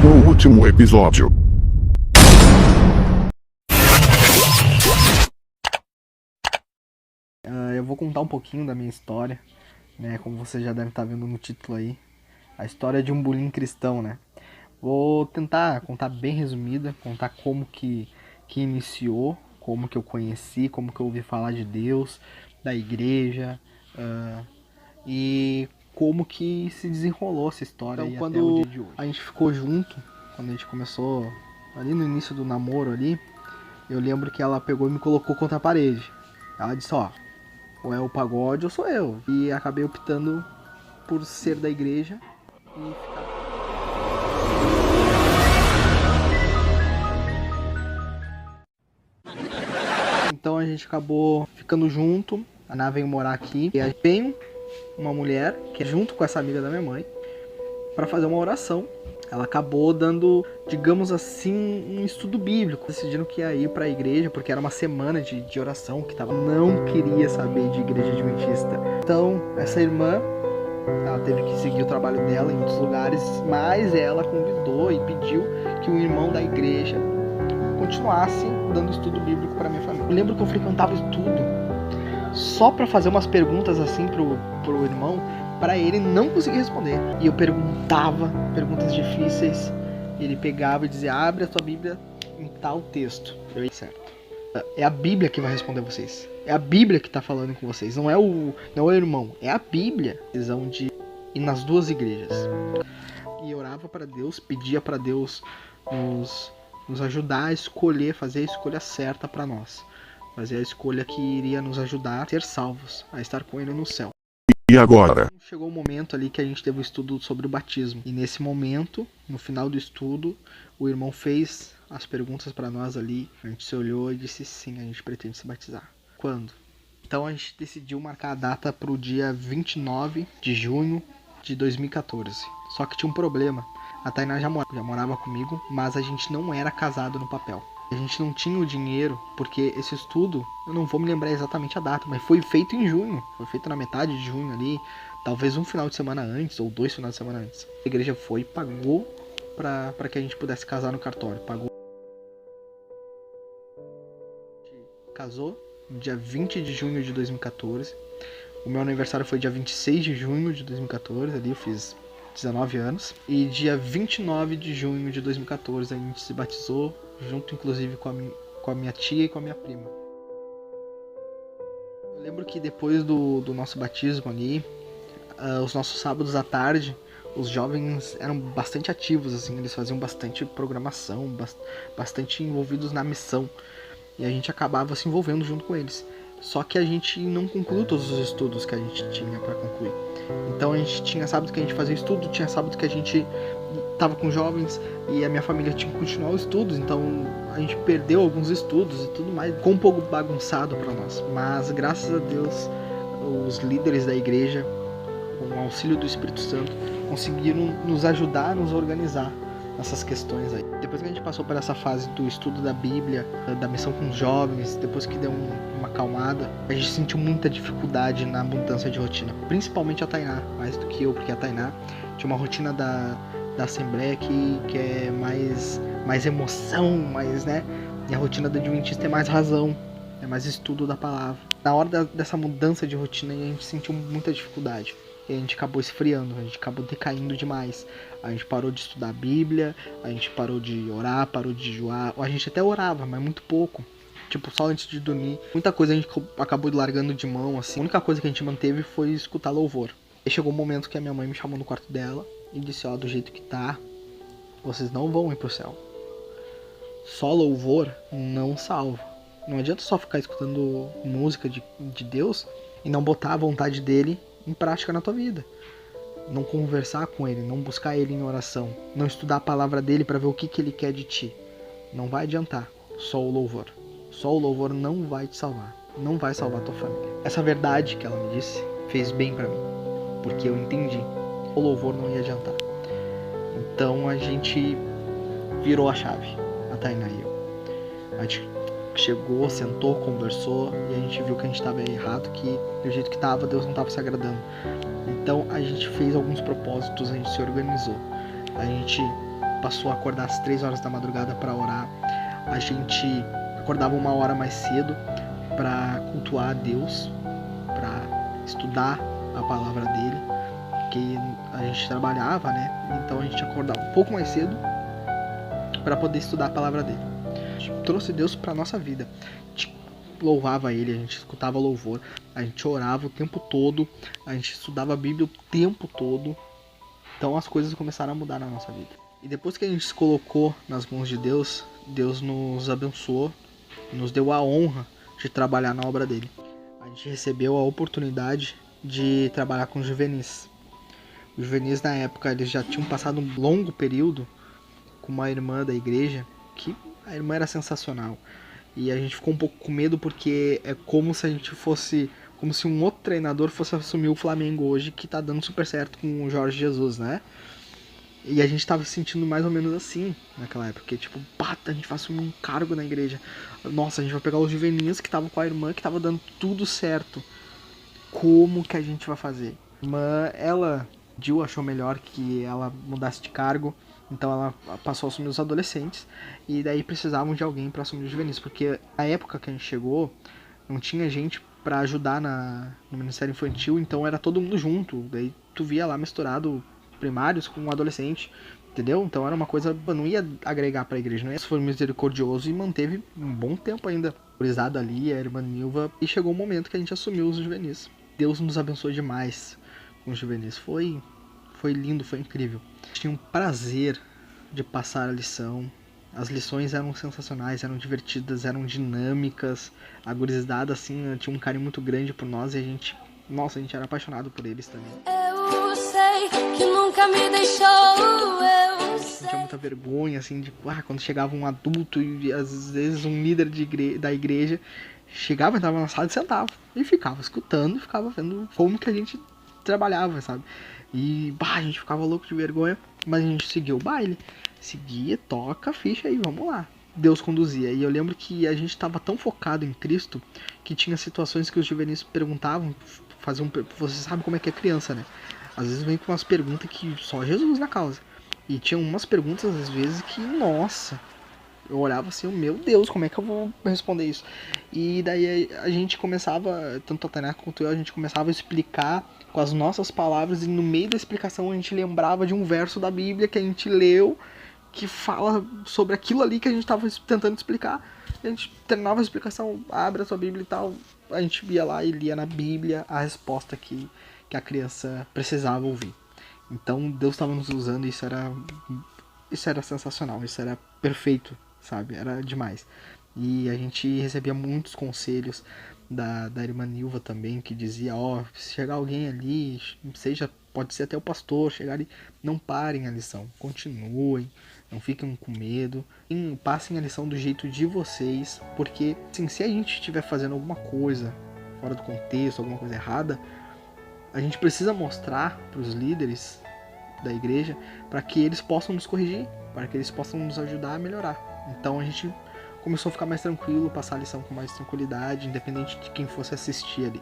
No último episódio. Eu vou contar um pouquinho da minha história, né? Como você já deve estar vendo no título aí. A história de um bullying cristão, né? Vou tentar contar bem resumida, contar como que iniciou, como que eu conheci, como que eu ouvi falar de Deus, da igreja, e como que se desenrolou essa história. Então, quando até o dia de hoje a gente ficou junto, quando a gente começou ali no início do namoro ali, eu lembro que ela pegou e me colocou contra a parede. Ela disse, ó, ou é o pagode ou sou eu. E acabei optando por ser da igreja e ficar. Então a gente acabou ficando junto. A Ná veio morar aqui. E aí veio uma mulher, que é junto com essa amiga da minha mãe, para fazer uma oração. Ela acabou dando, digamos assim, um estudo bíblico. Decidiram que ia ir para a igreja, porque era uma semana de oração, que não queria saber de igreja adventista. Então, essa irmã, ela teve que seguir o trabalho dela em outros lugares, mas ela convidou e pediu que o irmão da igreja continuasse dando estudo bíblico para minha família. Eu lembro que eu frequentava estudo só para fazer umas perguntas assim pro irmão, para ele não conseguir responder. E eu perguntava perguntas difíceis, e ele pegava e dizia, abre a tua Bíblia em tal texto. Eu ia certo. É a Bíblia que vai responder vocês. É a Bíblia que está falando com vocês. Não é o irmão. É a Bíblia. Decisão de ir nas duas igrejas. E orava para Deus, pedia para Deus nos ajudar a escolher, fazer a escolha certa para nós. Fazer a escolha que iria nos ajudar a ser salvos, a estar com Ele no céu. E agora? Chegou o momento ali que a gente teve um estudo sobre o batismo. E nesse momento, no final do estudo, o irmão fez as perguntas para nós ali. A gente se olhou e disse sim, a gente pretende se batizar. Quando? Então a gente decidiu marcar a data para o dia 29 de junho de 2014. Só que tinha um problema. A Tainá já morava comigo, mas a gente não era casado no papel. A gente não tinha o dinheiro, porque esse estudo, eu não vou me lembrar exatamente a data, mas foi feito em junho. Foi feito na metade de junho ali, talvez um final de semana antes, ou 2 finais de semana antes. A igreja foi e pagou para que a gente pudesse casar no cartório. Pagou. Casou no dia 20 de junho de 2014. O meu aniversário foi dia 26 de junho de 2014, ali eu fiz 19 anos. E dia 29 de junho de 2014 a gente se batizou, junto inclusive com a minha tia e com a minha prima. Eu lembro que depois do nosso batismo ali, os nossos sábados à tarde, os jovens eram bastante ativos, assim, eles faziam bastante programação, bastante envolvidos na missão. E a gente acabava se envolvendo junto com eles. Só que a gente não concluiu todos os estudos que a gente tinha para concluir. Então a gente tinha sábado que a gente fazia estudo, tinha sábado que a gente tava com jovens e a minha família tinha que continuar os estudos, então a gente perdeu alguns estudos e tudo mais. Ficou um pouco bagunçado para nós, mas graças a Deus os líderes da igreja, com o auxílio do Espírito Santo, conseguiram nos ajudar a nos organizar nessas questões aí. Depois que a gente passou por essa fase do estudo da Bíblia, da missão com os jovens, depois que deu uma acalmada, a gente sentiu muita dificuldade na mudança de rotina, principalmente a Tainá, mais do que eu, porque a Tainá tinha uma rotina da Assembleia que é mais emoção, mais, né? E a rotina da Adventista é mais razão, é mais estudo da palavra. Na hora dessa mudança de rotina a gente sentiu muita dificuldade. E a gente acabou esfriando, a gente acabou decaindo demais. A gente parou de estudar a Bíblia, a gente parou de orar, parou de jejuar. A gente até orava, mas muito pouco. Tipo, só antes de dormir. Muita coisa a gente acabou largando de mão, assim. A única coisa que a gente manteve foi escutar louvor. E chegou um momento que a minha mãe me chamou no quarto dela e disse, ó, do jeito que tá, vocês não vão ir pro céu. Só louvor não salva. Não adianta só ficar escutando música de Deus e não botar a vontade dele em prática na tua vida. Não conversar com ele, não buscar ele em oração, não estudar a palavra dele para ver o que ele quer de ti. Não vai adiantar. Só o louvor. Só o louvor não vai te salvar. Não vai salvar a tua família. Essa verdade que ela me disse fez bem para mim, porque eu entendi. O louvor não ia adiantar. Então a gente virou a chave, a Tainá e eu. A gente chegou, sentou, conversou e a gente viu que a gente estava errado, que do jeito que estava, Deus não estava se agradando. Então a gente fez alguns propósitos, a gente se organizou. A gente passou a acordar às 3 horas da madrugada para orar. A gente acordava 1 hora mais cedo para cultuar a Deus, para estudar a palavra dele, que a gente trabalhava, né? Então a gente acordava um pouco mais cedo para poder estudar a palavra dele. A gente trouxe Deus para nossa vida. A gente louvava ele, a gente escutava louvor, a gente orava o tempo todo, a gente estudava a Bíblia o tempo todo. Então as coisas começaram a mudar na nossa vida. E depois que a gente se colocou nas mãos de Deus, Deus nos abençoou, nos deu a honra de trabalhar na obra dele. A gente recebeu a oportunidade de trabalhar com os juvenis. Os juvenis na época eles já tinham passado um longo período com uma irmã da igreja, que a irmã era sensacional. E a gente ficou um pouco com medo porque é como se a gente fosse, como se um outro treinador fosse assumir o Flamengo hoje, que tá dando super certo com o Jorge Jesus, né? E a gente tava se sentindo mais ou menos assim naquela época, porque tipo, a gente vai assumir um cargo na igreja. Nossa, a gente vai pegar os juvenis que estavam com a irmã, que tava dando tudo certo. Como que a gente vai fazer? A irmã, Jill achou melhor que ela mudasse de cargo, então ela passou a assumir os adolescentes, e daí precisavam de alguém para assumir os juvenis, porque na época que a gente chegou, não tinha gente para ajudar no Ministério Infantil, então era todo mundo junto, daí tu via lá misturado primários com adolescente, entendeu? Então era uma coisa, não ia agregar para a igreja, não ia. Foi misericordioso e manteve um bom tempo ainda, gurizada ali, a irmã Nilva, e chegou o momento que a gente assumiu os juvenis. Deus nos abençoou demais com os juvenis, foi lindo, foi incrível. Tinha um prazer de passar a lição. As lições eram sensacionais, eram divertidas, eram dinâmicas. A gurizada, assim, tinha um carinho muito grande por nós e a gente era apaixonado por eles também. Eu sei que nunca me deixou, eu sei. Tinha muita vergonha, assim, de quando chegava um adulto e às vezes um líder da igreja chegava, entrava na sala e sentava. E ficava escutando, ficava vendo como que a gente trabalhava, sabe? E a gente ficava louco de vergonha, mas a gente seguia o baile. Seguia, toca a ficha aí, vamos lá. Deus conduzia. E eu lembro que a gente estava tão focado em Cristo que tinha situações que os juvenis perguntavam, você sabe como é que é criança, né? Às vezes vem com umas perguntas que só Jesus na causa. E tinha umas perguntas às vezes que, nossa, eu olhava assim, meu Deus, como é que eu vou responder isso? E daí a gente começava, tanto a Tainá quanto eu, a gente começava a explicar com as nossas palavras, e no meio da explicação a gente lembrava de um verso da Bíblia que a gente leu, que fala sobre aquilo ali que a gente estava tentando explicar. A gente terminava a explicação, abre a sua Bíblia e tal, a gente ia lá e lia na Bíblia a resposta que a criança precisava ouvir. Então Deus estava nos usando, e isso era sensacional, isso era perfeito, sabe? Era demais. E a gente recebia muitos conselhos da irmã Nilva também, que dizia, se chegar alguém ali, pode ser até o pastor, chegar ali, não parem a lição, continuem, não fiquem com medo, passem a lição do jeito de vocês, porque assim, se a gente estiver fazendo alguma coisa fora do contexto, alguma coisa errada, a gente precisa mostrar para os líderes da igreja para que eles possam nos corrigir, para que eles possam nos ajudar a melhorar. Então a gente começou a ficar mais tranquilo, passar a lição com mais tranquilidade, independente de quem fosse assistir ali.